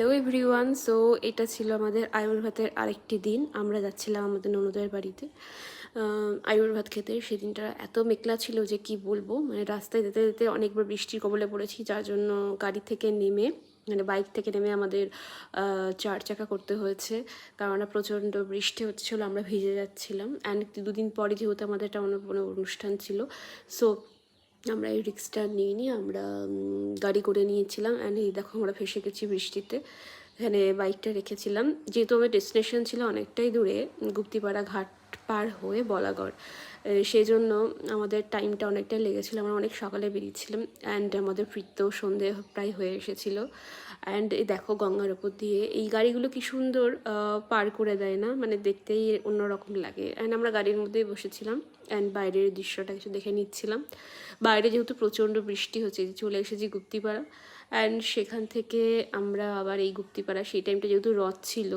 Hello everyone. So এটা ছিল আমাদের আইবুড়ো ভাতের আরেকটি দিন। আমরা যাচ্ছিলাম আমাদের ননদের বাড়িতে আইবুড়ো ভাত খেতে। সেদিনটা এত মেঘলা ছিল যে কি বলবো, মানে রাস্তায় যেতে যেতে অনেকবার বৃষ্টির কবলে পড়েছি, যার জন্য গাড়ি থেকে নেমে মানে বাইক থেকে নেমে আমাদের 4 চাকা করতে হয়েছে, কারণ প্রচণ্ড বৃষ্টি হচ্ছিলো, আমরা ভিজে যাচ্ছিলাম। অ্যান্ড 2 দিন পরে যেহেতু আমাদের একটা অন্য অনুষ্ঠান ছিল, সো আমরা এই রিক্সটা নিইনি, আমরা গাড়ি করে নিয়েছিলাম। অ্যান্ড এই দেখো আমরা ফেসে গেছি বৃষ্টিতে। এখানে বাইকটা রেখেছিলাম, যেহেতু আমার ডেস্টিনেশন ছিল অনেকটাই দূরে, গুপ্তিপাড়া ঘাট পার হয়ে বলাগড়, সেই জন্য আমাদের টাইমটা অনেকটাই লেগেছিলো। আমরা অনেক সকালে বেরিয়েছিলাম অ্যান্ড আমাদের ফিরতেও সন্ধে প্রায় হয়ে এসেছিলো। অ্যান্ড এই দেখো গঙ্গার ওপর দিয়ে এই গাড়িগুলো কি সুন্দর পার করে দেয় না, মানে দেখতেই অন্যরকম লাগে। অ্যান্ড আমরা গাড়ির মধ্যেই বসেছিলাম অ্যান্ড বাইরের দৃশ্যটা কিছু দেখে নিচ্ছিলাম। বাইরে যেহেতু প্রচণ্ড বৃষ্টি হচ্ছে, চলে এসেছি গুপ্তিপাড়া। অ্যান্ড সেখান থেকে আমরা আবার এই গুপ্তিপাড়া, সেই টাইমটা যেহেতু রথ ছিল,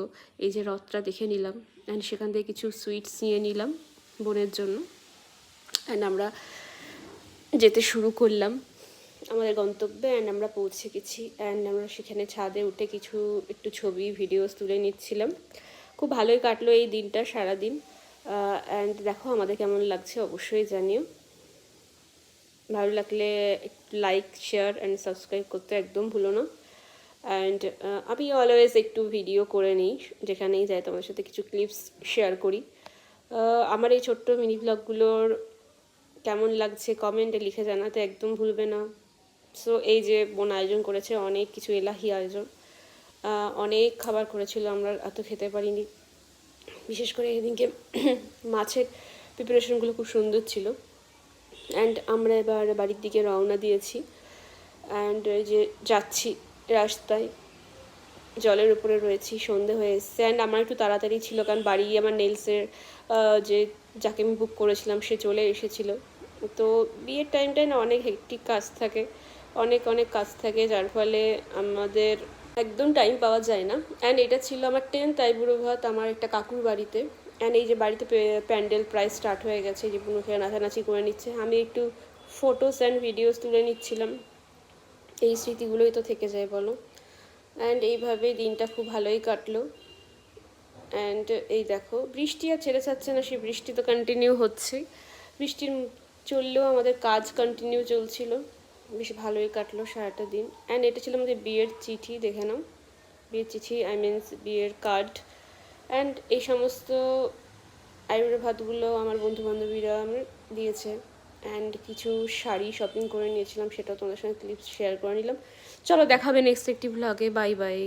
এই যে রথটা দেখে নিলাম। অ্যান্ড সেখান থেকে কিছু সুইটস নিয়ে নিলাম বোনের জন্য। অ্যান্ড আমরা যেতে শুরু করলাম আমাদের গন্তব্যে। অ্যান্ড আমরা পৌঁছে গেছি। অ্যান্ড আমরা সেখানে ছাদে উঠে একটু ছবি ভিডিওস তুলে নিচ্ছিলাম। খুব ভালোই কাটলো এই দিনটা, সারাদিন। অ্যান্ড দেখো আমাদের কেমন লাগছে অবশ্যই জানিও। ভালো লাগলে একটু লাইক, শেয়ার অ্যান্ড সাবস্ক্রাইব করতে একদম ভুলো না। অ্যান্ড আমি অলওয়েজ একটু ভিডিও করে নিই, যেখানেই যাই তোমাদের সাথে কিছু ক্লিপস শেয়ার করি। আমার এই ছোট্ট মিনি ব্লগগুলোর কেমন লাগছে কমেন্টে লিখে জানাতে একদম ভুলবে না। সো এই যে বোন আয়োজন করেছে অনেক কিছু, এলাহি আয়োজন, অনেক খাবার করেছিল, আমরা এত খেতে পারিনি। বিশেষ করে এদিনকে মাছের প্রিপারেশনগুলো খুব সুন্দর ছিল। অ্যান্ড আমরা এবার বাড়ির দিকে রওনা দিয়েছি। অ্যান্ড যে যাচ্ছি রাস্তায়, জলের উপরে রয়েছি, সন্ধে হয়ে এসছে। অ্যান্ড আমার একটু তাড়াতাড়ি ছিল, কারণ বাড়ি আমার নেলসের যে যাকে আমি বুক করেছিলাম সে চলে এসেছিল। তো বিয়ের টাইমটায় না অনেক হেক্টিক কাজ থাকে, অনেক কাজ থাকে, যার ফলে আমাদের একদম টাইম পাওয়া যায় না। অ্যান্ড এটা ছিল আমার 10th আইবুড়ো ভাত আমার একটা কাকুর বাড়িতে। অ্যান্ড এই যে বাড়িতে প্যান্ডেল প্রায় স্টার্ট হয়ে গেছে, যে পুরো নাচানাচি করে নিচ্ছে, আমি একটু ফটোস অ্যান্ড ভিডিওস তুলে নিচ্ছিলাম। এই স্মৃতিগুলোই তো থেকে যায় বলো। অ্যান্ড এইভাবেই দিনটা খুব ভালোই কাটলো। অ্যান্ড এই দেখো বৃষ্টি আর ছেড়ে যাচ্ছে না, সেই বৃষ্টি তো কন্টিনিউ হচ্ছে। বৃষ্টির চললেও আমাদের কাজ কন্টিনিউ চলছিল। বেশ ভালোই কাটলো সারাটা দিন। অ্যান্ড এটা ছিল আমাদের বিয়ের চিঠি, দেখে নাও, বিয়ের চিঠি, বিয়ের কার্ড। অ্যান্ড এই সমস্ত আইবুড়ো ভাতগুলো আমার বন্ধুবান্ধবীরা আমার দিয়েছে। অ্যান্ড কিছু শাড়ি শপিং করে নিয়েছিলাম, সেটাও তোমাদের সঙ্গে ক্লিপস শেয়ার করে নিলাম। চলো দেখাবে নেক্সট একটি ভ্লগে। Bye bye.